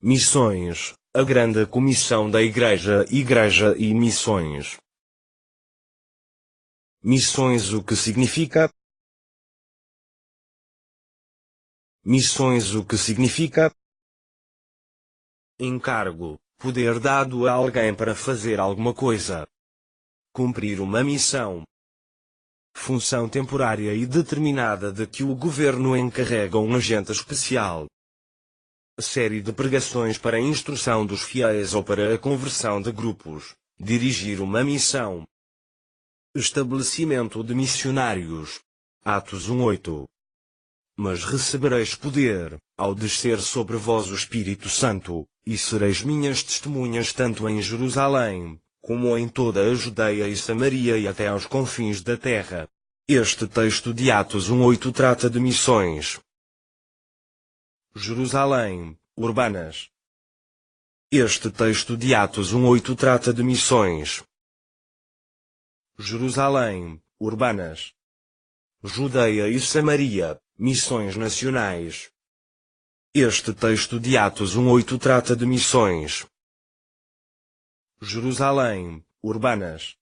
Missões, a grande comissão da Igreja e missões. Missões o que significa? Missões o que significa? Encargo, poder dado a alguém para fazer alguma coisa. Cumprir uma missão. Função temporária e determinada de que o governo encarrega um agente especial. Série de pregações para a instrução dos fiéis ou para a conversão de grupos. Dirigir uma missão. Estabelecimento de missionários. Atos 1:8. Mas recebereis poder, ao descer sobre vós o Espírito Santo, e sereis minhas testemunhas tanto em Jerusalém, como em toda a Judeia e Samaria e até aos confins da terra. Este texto de Atos 1:8 trata de missões. Jerusalém, urbanas. Este texto de Atos 1:8 trata de missões. Jerusalém, urbanas. Judeia e Samaria, missões nacionais. Este texto de Atos 1:8 trata de missões. Jerusalém, urbanas.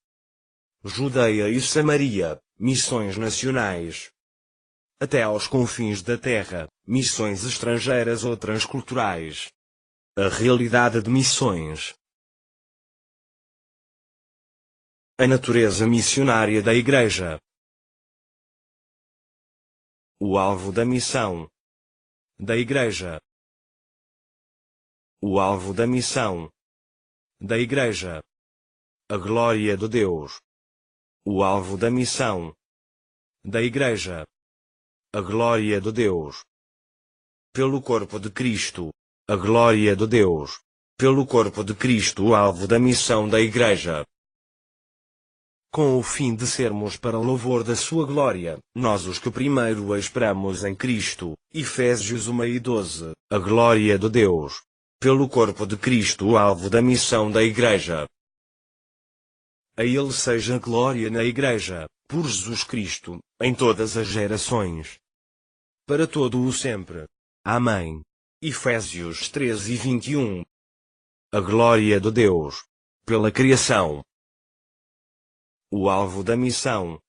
Judeia e Samaria, missões nacionais. Até aos confins da terra, missões estrangeiras ou transculturais. A realidade de missões. A natureza missionária da Igreja. O alvo da missão da Igreja. O alvo da missão da Igreja. A glória de Deus. O alvo da missão da Igreja. A glória de Deus. Pelo corpo de Cristo. A glória de Deus. Pelo corpo de Cristo, o alvo da missão da Igreja. Com o fim de sermos para louvor da sua glória, nós os que primeiro a esperamos em Cristo. Efésios 1:12. A glória de Deus. Pelo corpo de Cristo, o alvo da missão da Igreja. A Ele seja glória na Igreja, por Jesus Cristo, em todas as gerações. Para todo o sempre. Amém. Efésios 3:21. A glória de Deus. Pela criação. O alvo da missão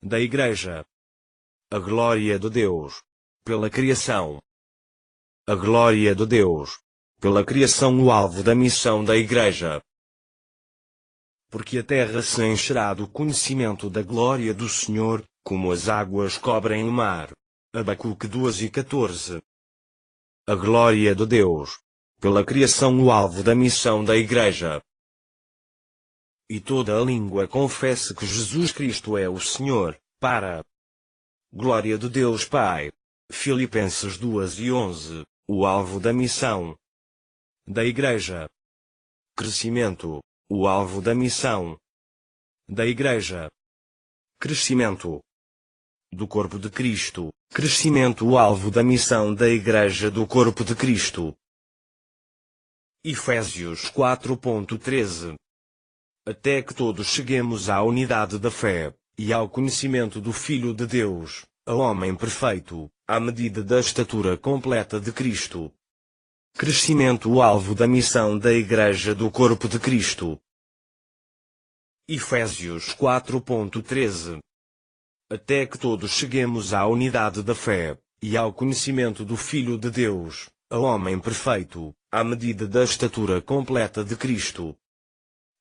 da Igreja. A glória de Deus. Pela criação. A glória de Deus. Pela criação, o alvo da missão da Igreja. Porque a terra se encherá do conhecimento da glória do Senhor, como as águas cobrem o mar. Abacuque 2:14. A glória de Deus. Pela criação, o alvo da missão da Igreja. E toda a língua confesse que Jesus Cristo é o Senhor, para glória de Deus Pai. Filipenses 2:11. O alvo da missão da Igreja. Crescimento. O alvo da missão da Igreja. Crescimento do corpo de Cristo. Crescimento, o alvo da missão da Igreja do corpo de Cristo. Efésios 4:13. Até que todos cheguemos à unidade da fé, e ao conhecimento do Filho de Deus, a homem perfeito, à medida da estatura completa de Cristo. Crescimento, o alvo da missão da Igreja do corpo de Cristo. Efésios 4:13. Até que todos cheguemos à unidade da fé, e ao conhecimento do Filho de Deus, a homem perfeito, à medida da estatura completa de Cristo.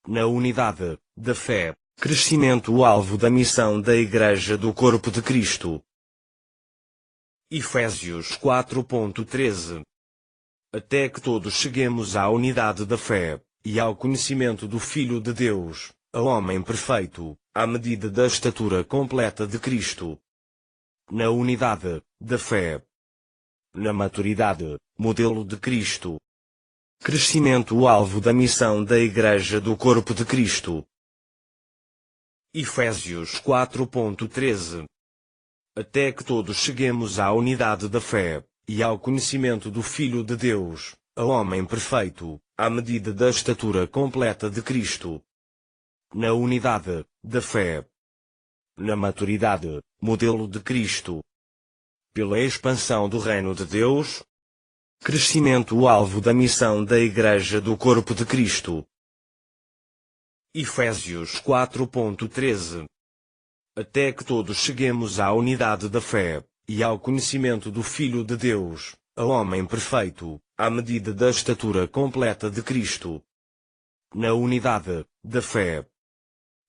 Na unidade da fé, crescimento, o alvo da missão da Igreja do corpo de Cristo. Efésios 4:13. Até que todos cheguemos à unidade da fé, e ao conhecimento do Filho de Deus, a homem perfeito, à medida da estatura completa de Cristo. Na unidade da fé. Na maturidade, modelo de Cristo. Crescimento, o alvo da missão da Igreja do corpo de Cristo. Efésios 4:13. Até que todos cheguemos à unidade da fé, e ao conhecimento do Filho de Deus, a homem perfeito, à medida da estatura completa de Cristo. Na unidade da fé. Na maturidade, modelo de Cristo. Pela expansão do reino de Deus. Crescimento. O alvo da missão da Igreja do Corpo de Cristo. Efésios 4:13. Até que todos cheguemos à unidade da fé, e ao conhecimento do Filho de Deus, ao homem perfeito, à medida da estatura completa de Cristo. Na unidade da fé.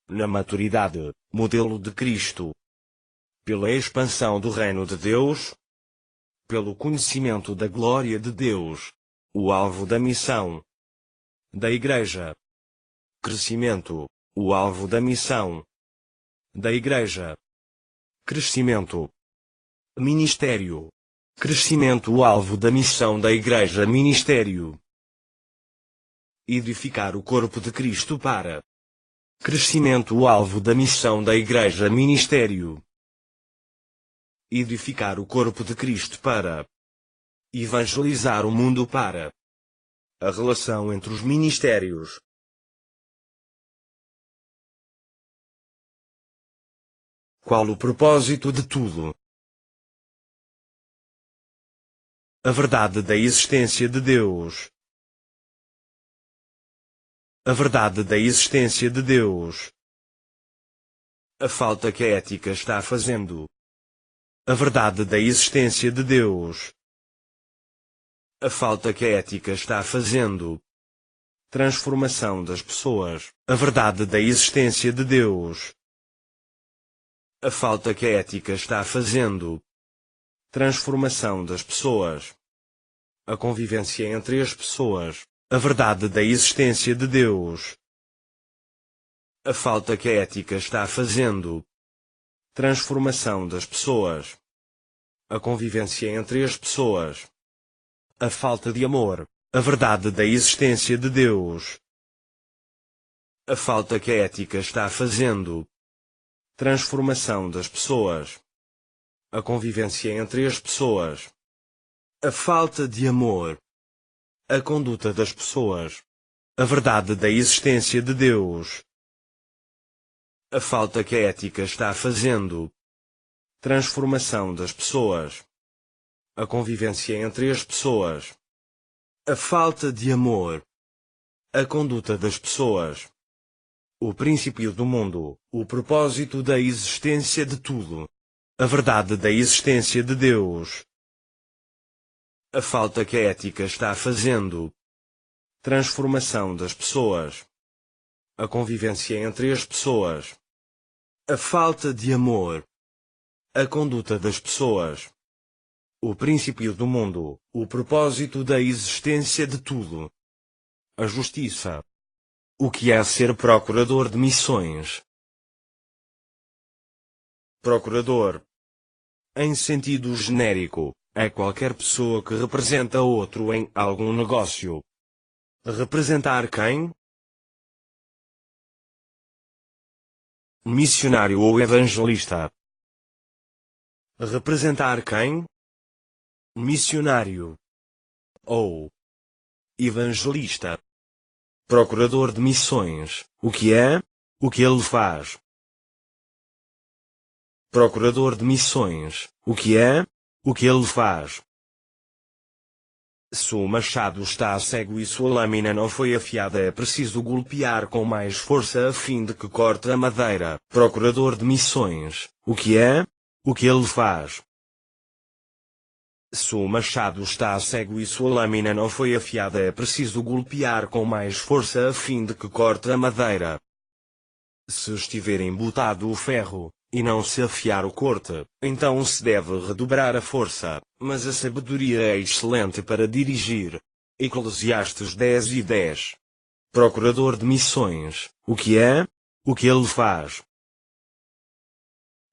Na maturidade, modelo de Cristo. Pela expansão do reino de Deus. Pelo conhecimento da glória de Deus. O alvo da missão da Igreja. Crescimento. O alvo da missão da Igreja. Crescimento. Ministério. Crescimento. O alvo da missão da Igreja. Ministério. Edificar o corpo de Cristo para. Crescimento. O alvo da missão da Igreja. Ministério. Edificar o corpo de Cristo para. Evangelizar o mundo para. A relação entre os ministérios. Qual o propósito de tudo? A verdade da existência de Deus. A verdade da existência de Deus. A falta que a ética está fazendo. A verdade da existência de Deus. A falta que a ética está fazendo. Transformação das pessoas. A verdade da existência de Deus. A falta que a ética está fazendo. Transformação das pessoas. A convivência entre as pessoas. A verdade da existência de Deus. A falta que a ética está fazendo. Transformação das pessoas. A convivência entre as pessoas. A falta de amor. A verdade da existência de Deus. A falta que a ética está fazendo. Transformação das pessoas. A convivência entre as pessoas. A falta de amor. A conduta das pessoas. A verdade da existência de Deus. A falta que a ética está fazendo. Transformação das pessoas. A convivência entre as pessoas. A falta de amor. A conduta das pessoas. O princípio do mundo, o propósito da existência de tudo. A verdade da existência de Deus. A falta que a ética está fazendo. Transformação das pessoas. A convivência entre as pessoas. A falta de amor. A conduta das pessoas. O princípio do mundo, o propósito da existência de tudo. A justiça. O que é ser procurador de missões? Procurador. Em sentido genérico, é qualquer pessoa que representa outro em algum negócio. Representar quem? Missionário ou evangelista. Representar quem? Missionário. Ou evangelista. Procurador de missões. O que é? O que ele faz? Procurador de missões. O que é? O que ele faz? Se o machado está cego e sua lâmina não foi afiada, é preciso golpear com mais força a fim de que corte a madeira. Procurador de missões. O que é? O que ele faz? Se o machado está cego e sua lâmina não foi afiada, é preciso golpear com mais força a fim de que corte a madeira. Se estiver embutado o ferro, e não se afiar o corte, então se deve redobrar a força, mas a sabedoria é excelente para dirigir. Eclesiastes 10:10. Procurador de missões. O que é? O que ele faz?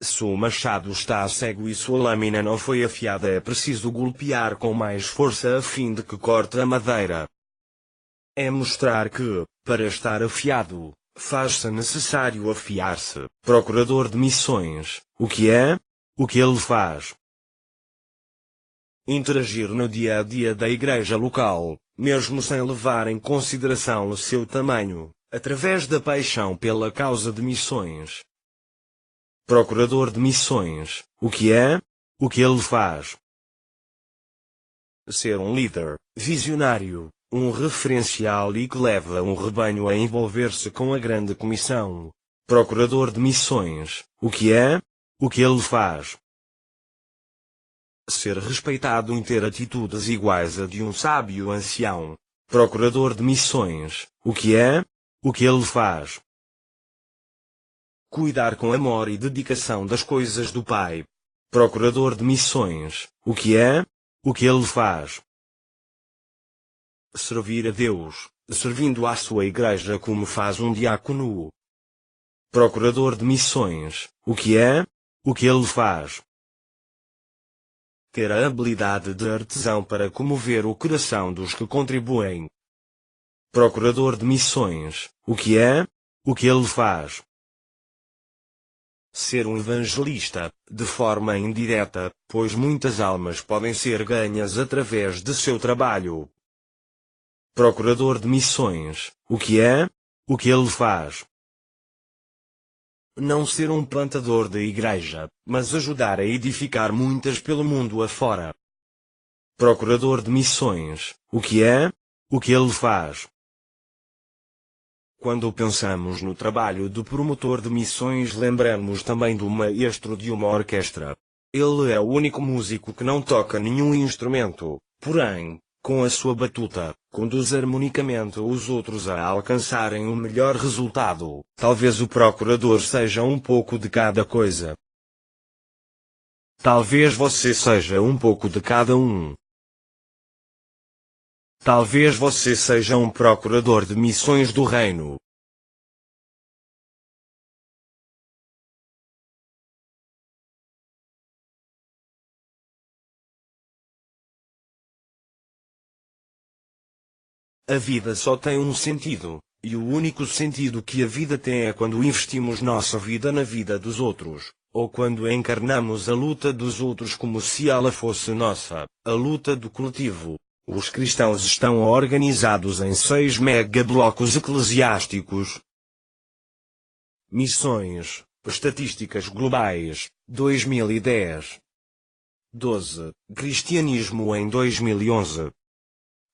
Se o machado está cego e sua lâmina não foi afiada, é preciso golpear com mais força a fim de que corte a madeira. É mostrar que, para estar afiado, faz-se necessário afiar-se. Procurador de missões. O que é? O que ele faz? Interagir no dia a dia da igreja local, mesmo sem levar em consideração o seu tamanho, através da paixão pela causa de missões. Procurador de missões. O que é? O que ele faz? Ser um líder, visionário, um referencial e que leva um rebanho a envolver-se com a grande comissão. Procurador de missões, o que é? O que ele faz? Ser respeitado em ter atitudes iguais a de um sábio ancião. Procurador de missões, o que é? O que ele faz? Cuidar com amor e dedicação das coisas do Pai. Procurador de missões, o que é? O que ele faz? Servir a Deus, servindo à sua igreja como faz um diácono. Procurador de missões, o que é? O que ele faz? Ter a habilidade de artesão para comover o coração dos que contribuem. Procurador de missões, o que é? O que ele faz? Ser um evangelista, de forma indireta, pois muitas almas podem ser ganhas através de seu trabalho. Procurador de missões, o que é? O que ele faz? Não ser um plantador de igreja, mas ajudar a edificar muitas pelo mundo afora. Procurador de missões, o que é? O que ele faz? Quando pensamos no trabalho do promotor de missões, lembramos também do maestro de uma orquestra. Ele é o único músico que não toca nenhum instrumento, porém, com a sua batuta, conduz harmonicamente os outros a alcançarem um melhor resultado. Talvez o procurador seja um pouco de cada coisa. Talvez você seja um pouco de cada um. Talvez você seja um procurador de missões do reino. A vida só tem um sentido, e o único sentido que a vida tem é quando investimos nossa vida na vida dos outros, ou quando encarnamos a luta dos outros como se ela fosse nossa, a luta do coletivo. Os cristãos estão organizados em 6 megablocos eclesiásticos. Missões, Estatísticas Globais, 2010. 12. Cristianismo em 2011.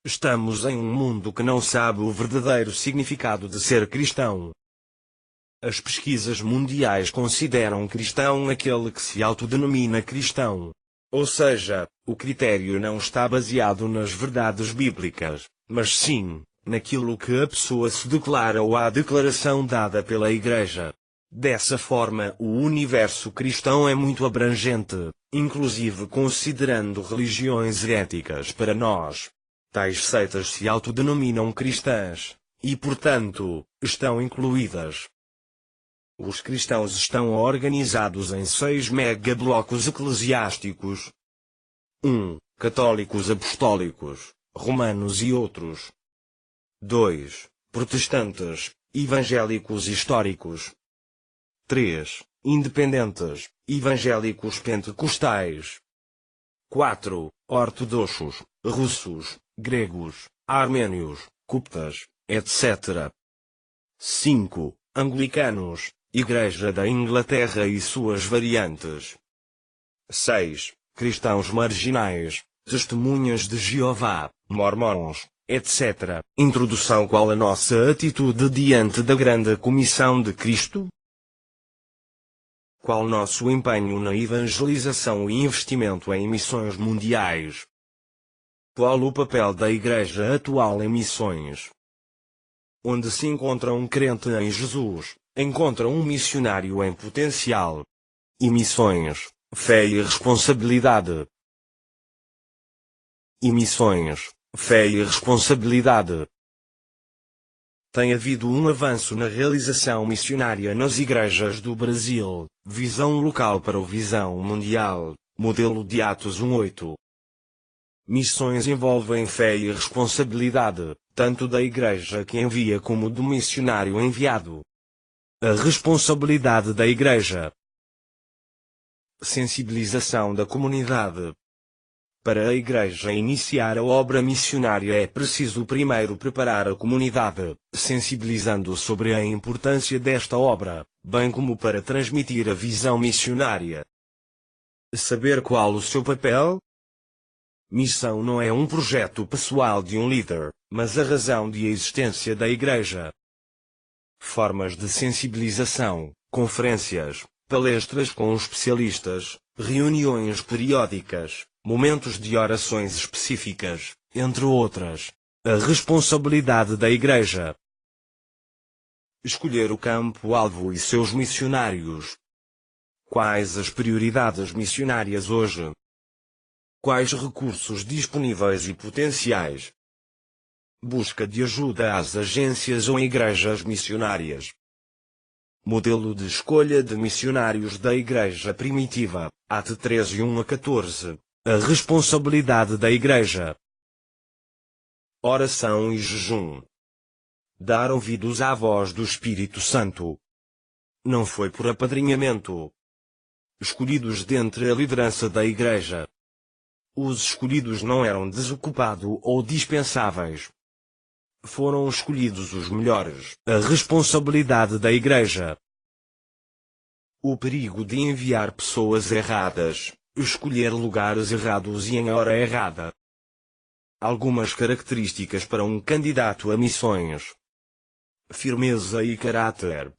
Estamos em um mundo que não sabe o verdadeiro significado de ser cristão. As pesquisas mundiais consideram cristão aquele que se autodenomina cristão. Ou seja, o critério não está baseado nas verdades bíblicas, mas sim, naquilo que a pessoa se declara ou à declaração dada pela Igreja. Dessa forma, o universo cristão é muito abrangente, inclusive considerando religiões heréticas para nós. Tais seitas se autodenominam cristãs, e portanto, estão incluídas. Os cristãos estão organizados em 6 megablocos eclesiásticos. 1. Católicos apostólicos, romanos e outros. 2. Protestantes, evangélicos históricos. 3. Independentes, evangélicos pentecostais. 4. Ortodoxos, russos, gregos, armênios, coptas, etc. 5. Anglicanos, Igreja da Inglaterra e suas variantes. 6. Cristãos marginais, Testemunhas de Jeová, Mormons, etc. Introdução. Qual a nossa atitude diante da grande comissão de Cristo? Qual nosso empenho na evangelização e investimento em missões mundiais? Qual o papel da Igreja atual em missões? Onde se encontra um crente em Jesus, encontra um missionário em potencial. E missões, fé e responsabilidade. E missões, fé e responsabilidade. Tem havido um avanço na realização missionária nas igrejas do Brasil, visão local para o visão mundial, modelo de Atos 1:8. Missões envolvem fé e responsabilidade, tanto da igreja que envia como do missionário enviado. A responsabilidade da igreja. Sensibilização da comunidade. Para a igreja iniciar a obra missionária é preciso primeiro preparar a comunidade, sensibilizando sobre a importância desta obra, bem como para transmitir a visão missionária. Saber qual o seu papel? Missão não é um projeto pessoal de um líder, mas a razão de existência da Igreja. Formas de sensibilização, conferências, palestras com especialistas, reuniões periódicas, momentos de orações específicas, entre outras. A responsabilidade da Igreja. Escolher o campo-alvo e seus missionários. Quais as prioridades missionárias hoje? Quais recursos disponíveis e potenciais? Busca de ajuda às agências ou igrejas missionárias. Modelo de escolha de missionários da Igreja Primitiva, Atos 13, 1 a 14. A responsabilidade da Igreja. Oração e jejum. Dar ouvidos à voz do Espírito Santo. Não foi por apadrinhamento. Escolhidos dentre a liderança da Igreja. Os escolhidos não eram desocupados ou dispensáveis. Foram escolhidos os melhores. A responsabilidade da Igreja. O perigo de enviar pessoas erradas, escolher lugares errados e em hora errada. Algumas características para um candidato a missões. Firmeza e caráter.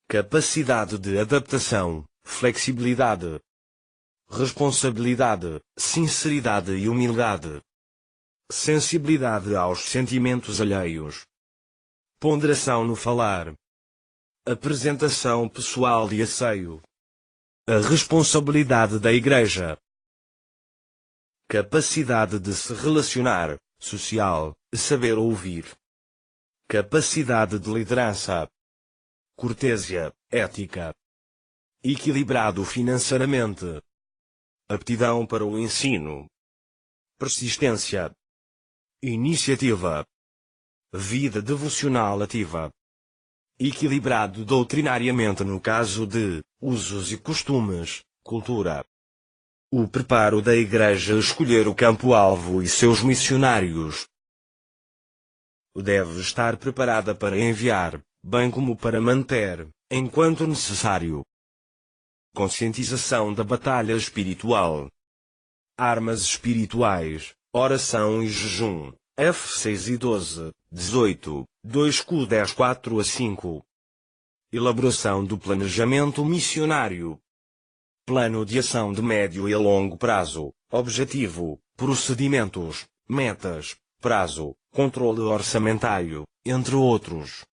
Capacidade de adaptação, flexibilidade. Responsabilidade, sinceridade e humildade. Sensibilidade aos sentimentos alheios. Ponderação no falar. Apresentação pessoal e asseio. A responsabilidade da Igreja. Capacidade de se relacionar, social, saber ouvir. Capacidade de liderança. Cortesia, ética. Equilibrado financeiramente. Aptidão para o ensino. Persistência. Iniciativa. Vida devocional ativa. Equilibrado doutrinariamente no caso de usos e costumes, cultura. O preparo da Igreja escolher o campo-alvo e seus missionários. Deve estar preparada para enviar, bem como para manter, enquanto necessário. Conscientização da batalha espiritual. Armas espirituais, oração e jejum. F6 e 12, 18, 2Q 10, 4 a 5. Elaboração do planejamento missionário. Plano de ação de médio e longo prazo, objetivo, procedimentos, metas, prazo, controle orçamentário, entre outros.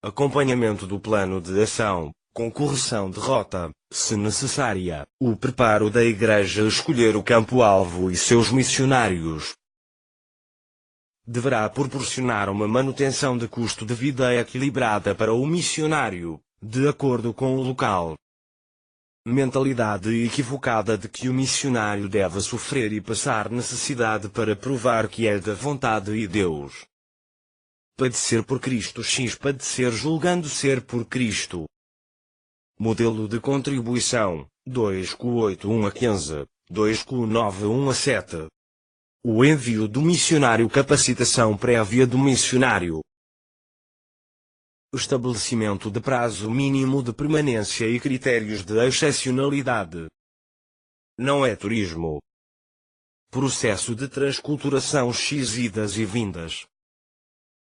Acompanhamento do plano de ação, com correção de rota, se necessária, o preparo da Igreja escolher o campo-alvo e seus missionários. Deverá proporcionar uma manutenção de custo de vida equilibrada para o missionário, de acordo com o local. Mentalidade equivocada de que o missionário deve sofrer e passar necessidade para provar que é da vontade de Deus. Padecer por Cristo x padecer julgando ser por Cristo. Modelo de contribuição, 2Q8 1 a 15, 2Q9 1 a 7. O envio do missionário. Capacitação prévia do missionário. Estabelecimento de prazo mínimo de permanência e critérios de excepcionalidade. Não é turismo. Processo de transculturação x idas e vindas.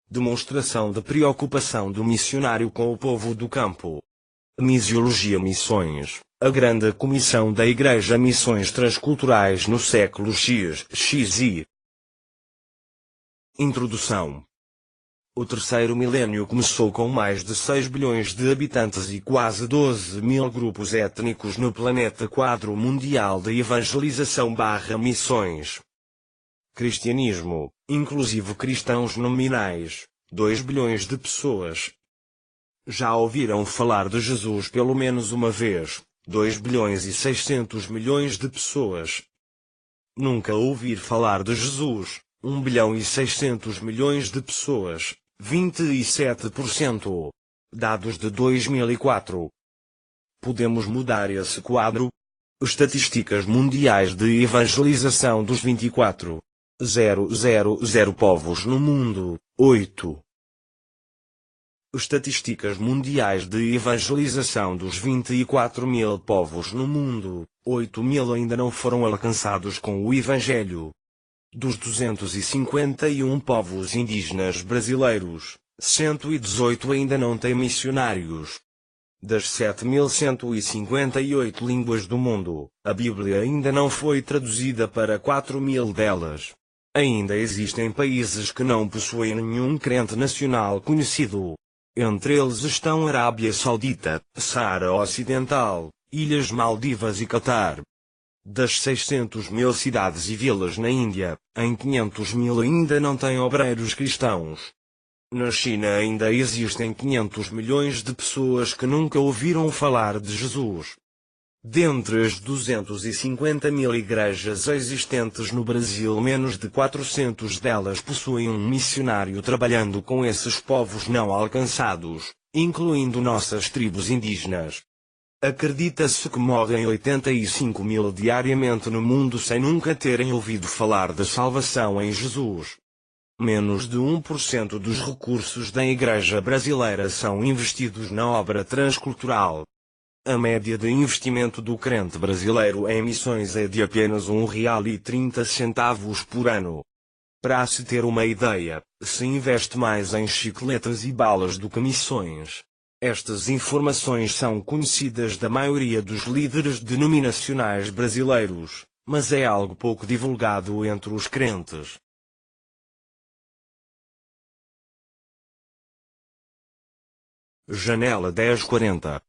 Demonstração de preocupação do missionário com o povo do campo. Misiologia. Missões. A Grande Comissão da Igreja. Missões transculturais no século XXI. Introdução. O terceiro milênio começou com mais de 6 bilhões de habitantes e quase 12 mil grupos étnicos no planeta. Quadro mundial de evangelização / missões. Cristianismo, inclusive cristãos nominais, 2 bilhões de pessoas. Já ouviram falar de Jesus pelo menos uma vez, 2 bilhões e 600 milhões de pessoas. Nunca ouvir falar de Jesus, 1 bilhão e 600 milhões de pessoas, 27%. Dados de 2004. Podemos mudar esse quadro? Estatísticas mundiais de evangelização dos 24,000 povos no mundo, 8. Estatísticas mundiais de evangelização dos 24 mil povos no mundo, 8.000 ainda não foram alcançados com o Evangelho. Dos 251 povos indígenas brasileiros, 118 ainda não têm missionários. Das 7.158 línguas do mundo, a Bíblia ainda não foi traduzida para 4.000 delas. Ainda existem países que não possuem nenhum crente nacional conhecido. Entre eles estão Arábia Saudita, Saara Ocidental, Ilhas Maldivas e Catar. Das 600.000 cidades e vilas na Índia, em 500.000 ainda não têm obreiros cristãos. Na China ainda existem 500 milhões de pessoas que nunca ouviram falar de Jesus. Dentre as 250.000 igrejas existentes no Brasil, menos de 400 delas possuem um missionário trabalhando com esses povos não alcançados, incluindo nossas tribos indígenas. Acredita-se que morrem 85.000 diariamente no mundo sem nunca terem ouvido falar da salvação em Jesus. Menos de 1% dos recursos da Igreja brasileira são investidos na obra transcultural. A média de investimento do crente brasileiro em missões é de apenas R$1,30 por ano. Para se ter uma ideia, se investe mais em chicletas e balas do que missões. Estas informações são conhecidas da maioria dos líderes denominacionais brasileiros, mas é algo pouco divulgado entre os crentes. Janela 1040.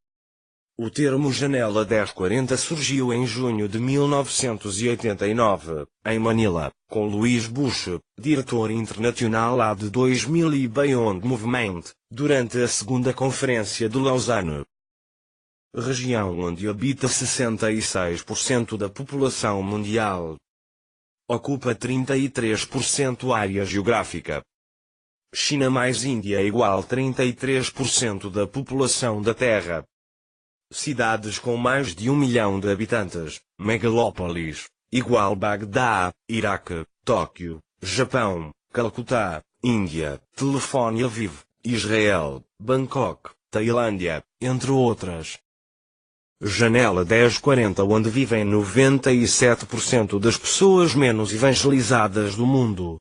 O termo Janela 1040 surgiu em junho de 1989, em Manila, com Louis Bush, diretor internacional lá de 2000 e Beyond Movement, durante a segunda conferência de Lausanne. Região onde habita 66% da população mundial. Ocupa 33% área geográfica. China mais Índia igual 33% da população da Terra. Cidades com mais de 1 milhão de habitantes, megalópolis, igual Bagdá, Iraque, Tóquio, Japão, Calcutá, Índia, Telefone Aviv, Israel, Bangkok, Tailândia, entre outras. Janela 1040, onde vivem 97% das pessoas menos evangelizadas do mundo.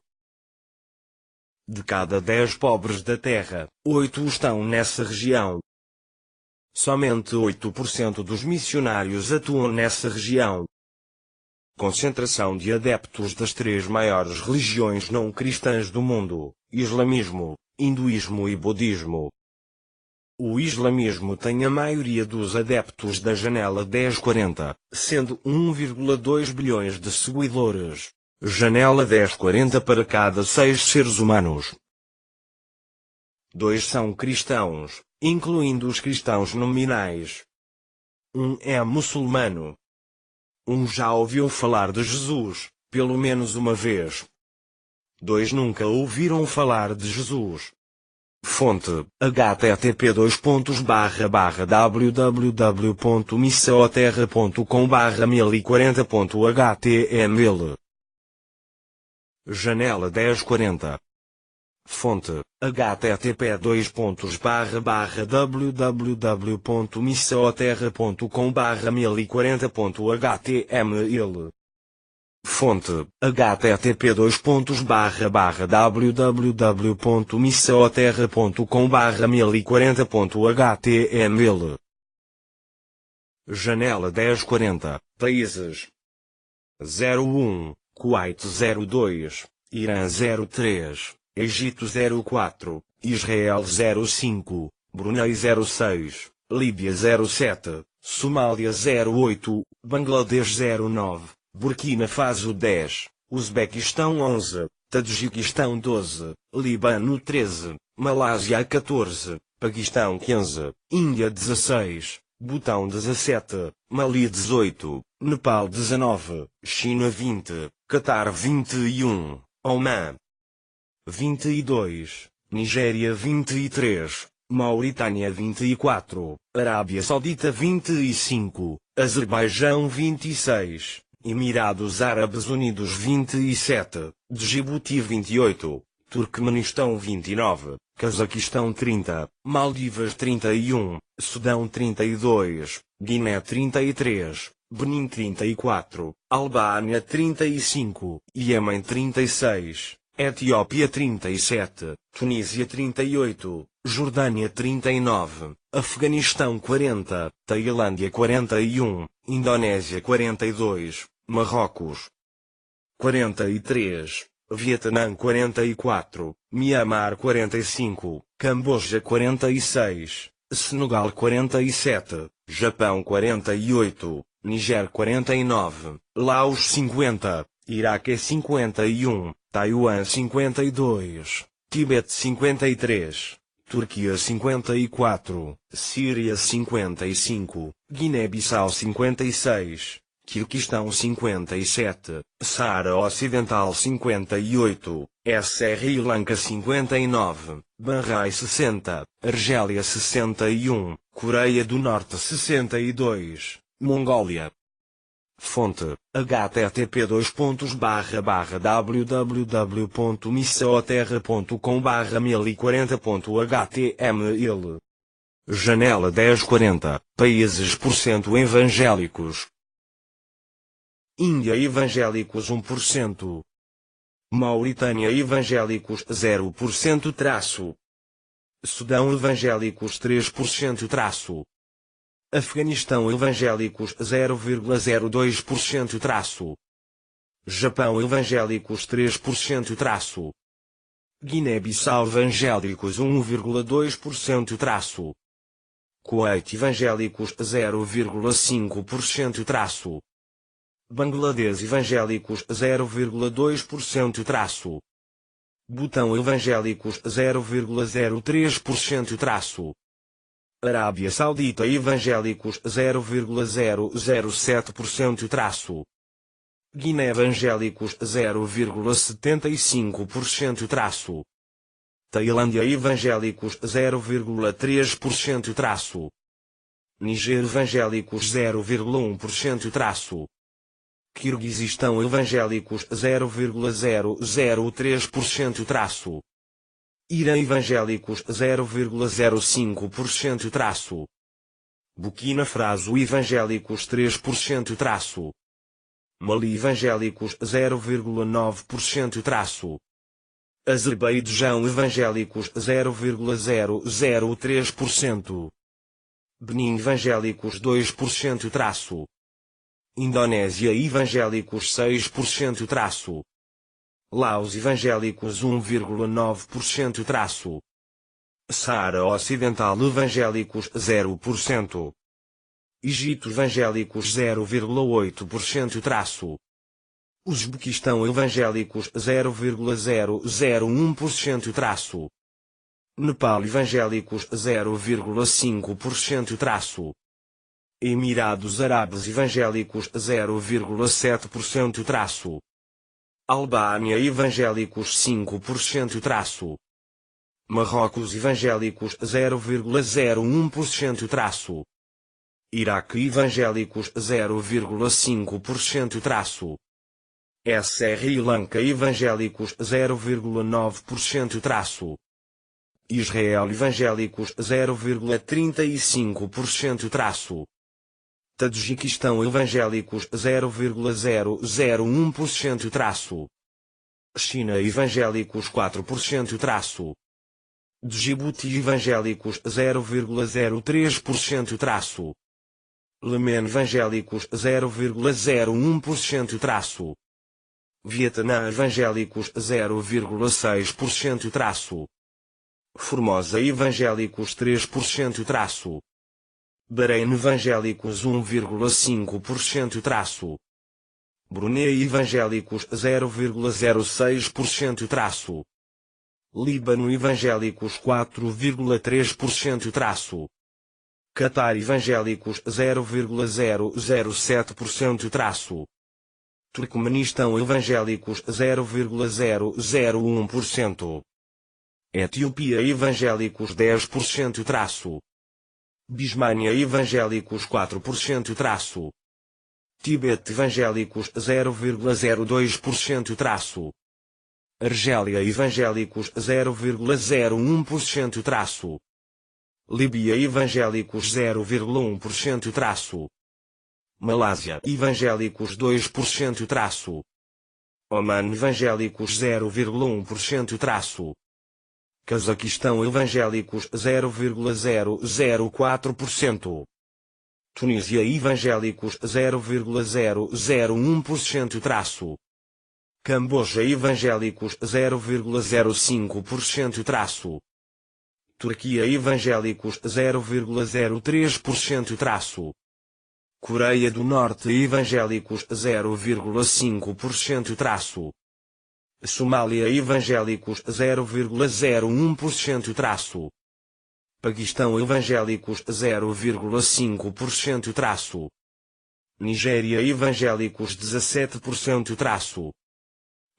De cada 10 pobres da Terra, 8 estão nessa região. Somente 8% dos missionários atuam nessa região. Concentração de adeptos das 3 maiores religiões não cristãs do mundo: islamismo, hinduísmo e budismo. O islamismo tem a maioria dos adeptos da Janela 1040, sendo 1,2 bilhões de seguidores. Janela 1040 para cada 6 seres humanos. 2 são cristãos, incluindo os cristãos nominais. 1 é muçulmano. 1 já ouviu falar de Jesus, pelo menos uma vez. 2 nunca ouviram falar de Jesus. Fonte: http://www.missioterra.com/1040.html. Janela 1040. Fonte: http://www.missioterra.com/1040.html. Fonte: http://www.missioterra.com/1040.html. Janela 1040. Países: 01, Kuwait 02, Irã 03, Egito 04, Israel 05, Brunei 06, Líbia 07, Somália 08, Bangladesh 09, Burkina Faso 10, Uzbequistão 11, Tadjiquistão 12, Líbano 13, Malásia 14, Paquistão 15, Índia 16, Butão 17, Mali 18, Nepal 19, China 20, Catar 21, Omã 22, Nigéria 23, Mauritânia 24, Arábia Saudita 25, Azerbaijão 26, Emirados Árabes Unidos 27, Djibouti 28, Turquemenistão 29, Cazaquistão 30, Maldivas 31, Sudão 32, Guiné 33, Benin 34, Albânia 35, Iêmen 36, Etiópia 37, Tunísia 38, Jordânia 39, Afeganistão 40, Tailândia 41, Indonésia 42, Marrocos 43, Vietnã 44, Mianmar 45, Camboja 46, Senegal 47, Japão 48, Níger 49, Laos 50, Iraque 51, Taiwan 52, Tibete 53, Turquia 54, Síria 55, Guiné-Bissau 56, Quirguistão 57, Saara Ocidental 58, Sri Lanka 59, Bahrein 60, Argélia 61, Coreia do Norte 62, Mongólia. Fonte: http://www.missioterra.com/1040.html. Janela 1040, países % evangélicos. Índia evangélicos 1%. Mauritânia evangélicos 0%. Sudão evangélicos 3%. Afeganistão evangélicos 0,02%. Japão evangélicos 3%. Guiné-Bissau evangélicos 1,2%. Kuwait evangélicos 0,5%. Bangladesh evangélicos 0,2%. Butão evangélicos 0,03%. Arábia Saudita evangélicos 0,007%. Guiné evangélicos 0,75%. Tailândia evangélicos 0,3%. Níger evangélicos 0,1%. Quirguizistão evangélicos 0,003%. Irã evangélicos 0,05%. Burkina Faso evangélicos 3%. Mali evangélicos 0,9%. Azerbaijão evangélicos 0,003%. Benin evangélicos 2%. Indonésia evangélicos 6%. Laos evangélicos 1,9%. Saara Ocidental evangélicos 0%. Egito evangélicos 0,8%. Uzbequistão evangélicos 0,001%. Nepal evangélicos 0,5%. Emirados Árabes evangélicos 0,7%. Albânia evangélicos 5%. Marrocos evangélicos 0,01%. Iraque evangélicos 0,5%. Sri Lanka evangélicos 0,9%. Israel evangélicos 0,35%. Tajiquistão evangélicos 0,001%. China evangélicos 4%. Djibouti evangélicos 0,03%. Iemen evangélicos 0,01%. Vietnã evangélicos 0,6%. Formosa evangélicos 3%. Bahrein evangélicos 1,5%. Brunei evangélicos 0,06%. Líbano evangélicos 4,3%. Catar evangélicos 0,007%. Turcomenistão evangélicos 0,001%. Etiópia evangélicos 10%. Bismânia evangélicos 4%. Tibete evangélicos 0,02%. Argélia evangélicos 0,01%. Líbia evangélicos 0,1%. Malásia evangélicos 2%. Oman evangélicos 0,1%. Cazaquistão evangélicos 0,004%. Tunísia evangélicos 0,001%. Camboja evangélicos 0,05%. Turquia evangélicos 0,03%. Coreia do Norte evangélicos 0,5%. Somália evangélicos 0,01%. Paquistão evangélicos 0,5%. Nigéria evangélicos 17%.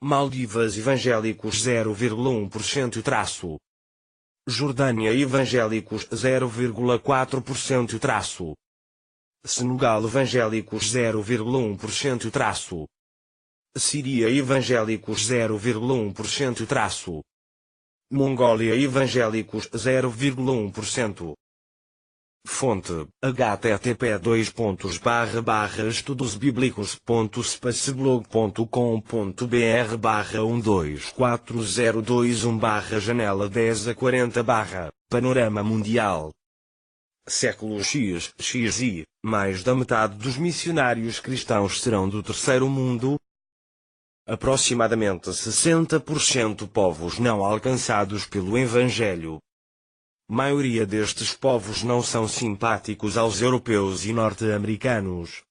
Maldivas evangélicos 0,1%. Jordânia evangélicos 0,4%. Senegal evangélicos 0,1%. Síria evangélicos 0,1%. Mongólia evangélicos 0,1%. Fonte: http://estudosbiblicos.spaceblogs.com.br/12402/janela 10 a 40 Panorama Mundial. Século XXI, mais da metade dos missionários cristãos serão do Terceiro Mundo. Aproximadamente 60% povos não alcançados pelo Evangelho. Maioria destes povos não são simpáticos aos europeus e norte-americanos.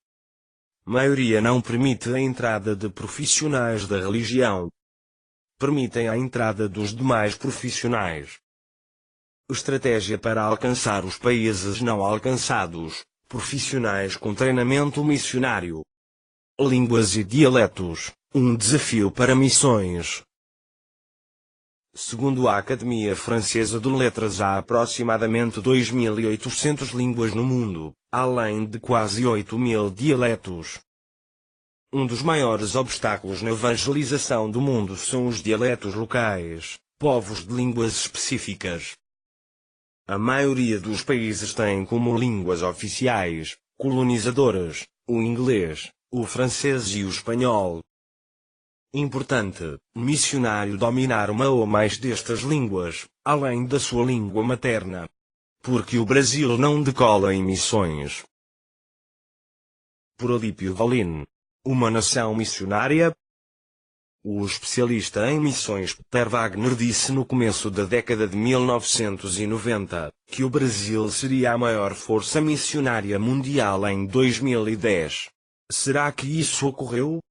Maioria não permite a entrada de profissionais da religião. Permitem a entrada dos demais profissionais. Estratégia para alcançar os países não alcançados, profissionais com treinamento missionário. Línguas e dialetos, um desafio para missões. Segundo a Academia Francesa de Letras, há aproximadamente 2.800 línguas no mundo, além de quase 8.000 dialetos. Um dos maiores obstáculos na evangelização do mundo são os dialetos locais, povos de línguas específicas. A maioria dos países tem como línguas oficiais, colonizadoras, o inglês, o francês e o espanhol. Importante, missionário dominar uma ou mais destas línguas, além da sua língua materna. Porque o Brasil não decola em missões. Por Olímpio Valin. Uma nação missionária? O especialista em missões Peter Wagner disse no começo da década de 1990, que o Brasil seria a maior força missionária mundial em 2010. Será que isso ocorreu?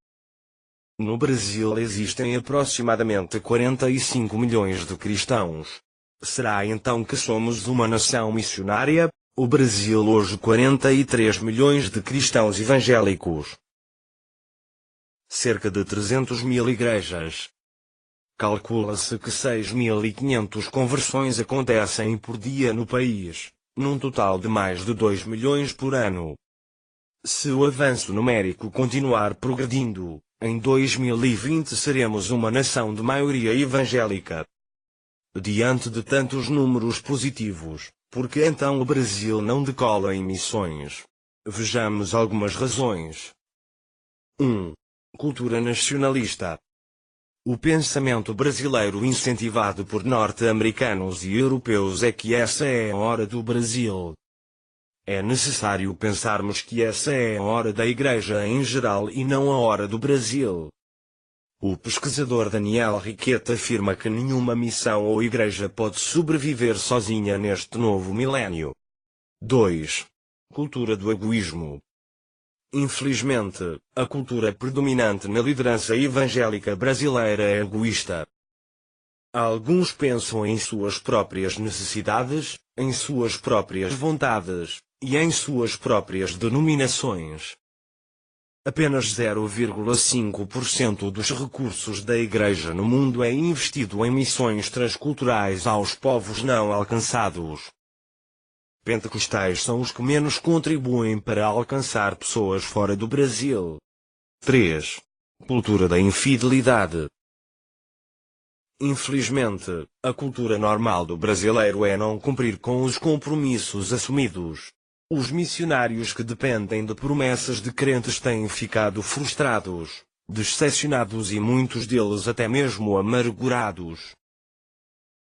No Brasil existem aproximadamente 45 milhões de cristãos. Será então que somos uma nação missionária? O Brasil hoje 43 milhões de cristãos evangélicos. Cerca de 300 mil igrejas. Calcula-se que 6.500 conversões acontecem por dia no país, num total de mais de 2 milhões por ano. Se o avanço numérico continuar progredindo, em 2020 seremos uma nação de maioria evangélica. Diante de tantos números positivos, por que então o Brasil não decola em missões? Vejamos algumas razões. 1. Cultura nacionalista. O pensamento brasileiro incentivado por norte-americanos e europeus é que essa é a hora do Brasil. É necessário pensarmos que essa é a hora da Igreja em geral e não a hora do Brasil. O pesquisador Daniel Riquet afirma que nenhuma missão ou igreja pode sobreviver sozinha neste novo milénio. 2. Cultura do egoísmo. Infelizmente, a cultura predominante na liderança evangélica brasileira é egoísta. Alguns pensam em suas próprias necessidades, em suas próprias vontades, e em suas próprias denominações. Apenas 0,5% dos recursos da Igreja no mundo é investido em missões transculturais aos povos não alcançados. Pentecostais são os que menos contribuem para alcançar pessoas fora do Brasil. 3. Cultura da infidelidade. Infelizmente, a cultura normal do brasileiro é não cumprir com os compromissos assumidos. Os missionários que dependem de promessas de crentes têm ficado frustrados, decepcionados e muitos deles até mesmo amargurados.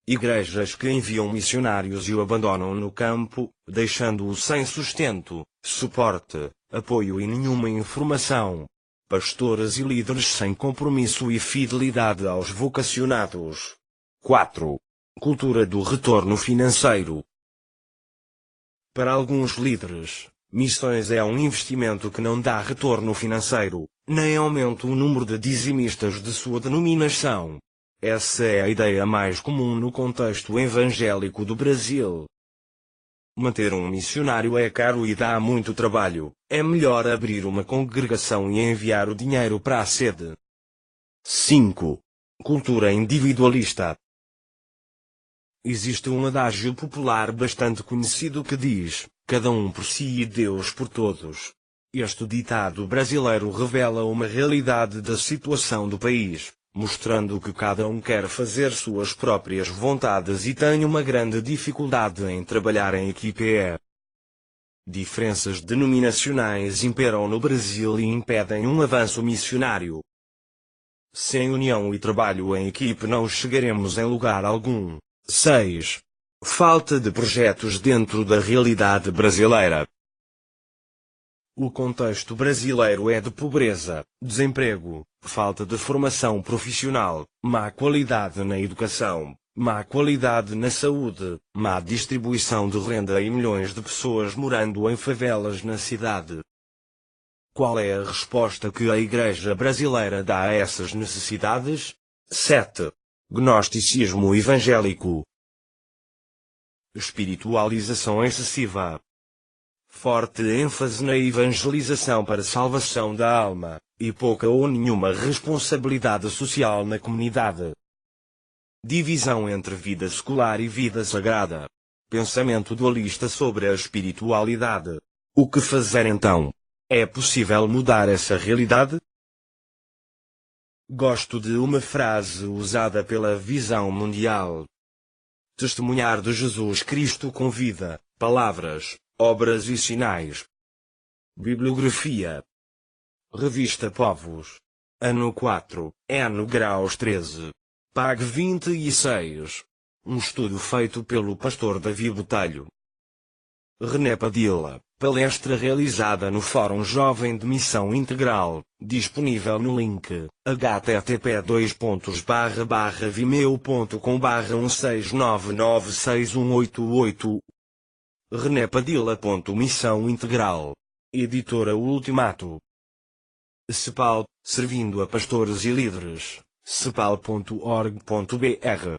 Igrejas que enviam missionários e o abandonam no campo, deixando-o sem sustento, suporte, apoio e nenhuma informação. Pastores e líderes sem compromisso e fidelidade aos vocacionados. 4. Cultura do retorno financeiro. Para alguns líderes, missões é um investimento que não dá retorno financeiro, nem aumenta o número de dizimistas de sua denominação. Essa é a ideia mais comum no contexto evangélico do Brasil. Manter um missionário é caro e dá muito trabalho. É melhor abrir uma congregação e enviar o dinheiro para a sede. 5. Cultura individualista. Existe um adágio popular bastante conhecido que diz: cada um por si e Deus por todos. Este ditado brasileiro revela uma realidade da situação do país, mostrando que cada um quer fazer suas próprias vontades e tem uma grande dificuldade em trabalhar em equipe. Diferenças denominacionais imperam no Brasil e impedem um avanço missionário. Sem união e trabalho em equipe não chegaremos em lugar algum. 6. Falta de projetos dentro da realidade brasileira. O contexto brasileiro é de pobreza, desemprego, falta de formação profissional, má qualidade na educação, má qualidade na saúde, má distribuição de renda e milhões de pessoas morando em favelas na cidade. Qual é a resposta que a Igreja brasileira dá a essas necessidades? 7. Gnosticismo evangélico. Espiritualização excessiva. Forte ênfase na evangelização para salvação da alma, e pouca ou nenhuma responsabilidade social na comunidade. Divisão entre vida secular e vida sagrada. Pensamento dualista sobre a espiritualidade. O que fazer então? É possível mudar essa realidade? Gosto de uma frase usada pela Visão Mundial. Testemunhar de Jesus Cristo com vida, palavras, obras e sinais. Bibliografia. Revista Povos. Ano 4, N graus 13. Pag 26. Um estudo feito pelo pastor Davi Botelho. René Padilla. Palestra realizada no Fórum Jovem de Missão Integral, disponível no link, http://vimeo.com/169961888. Renépadilla.missão integral. Editora Ultimato. CEPAL, servindo a pastores e líderes. cepal.org.br